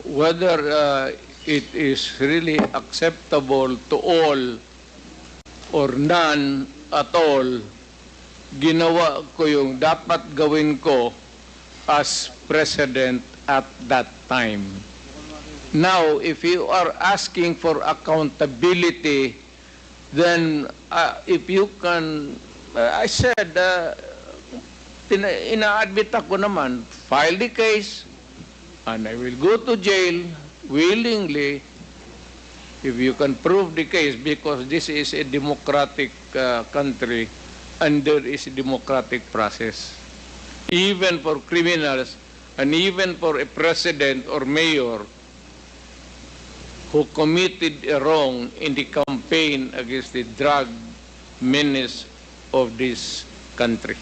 whether it is really acceptable to all or none at all, ginawa ko yung dapat gawin ko as president at that time. Now, if you are asking for accountability, then if you can, I said, ina-admit ako naman, file the case, and I will go to jail willingly if you can prove the case, because this is a democratic country and there is a democratic process. Even for criminals and even for a president or mayor who committed a wrong in the campaign against the drug menace of this country.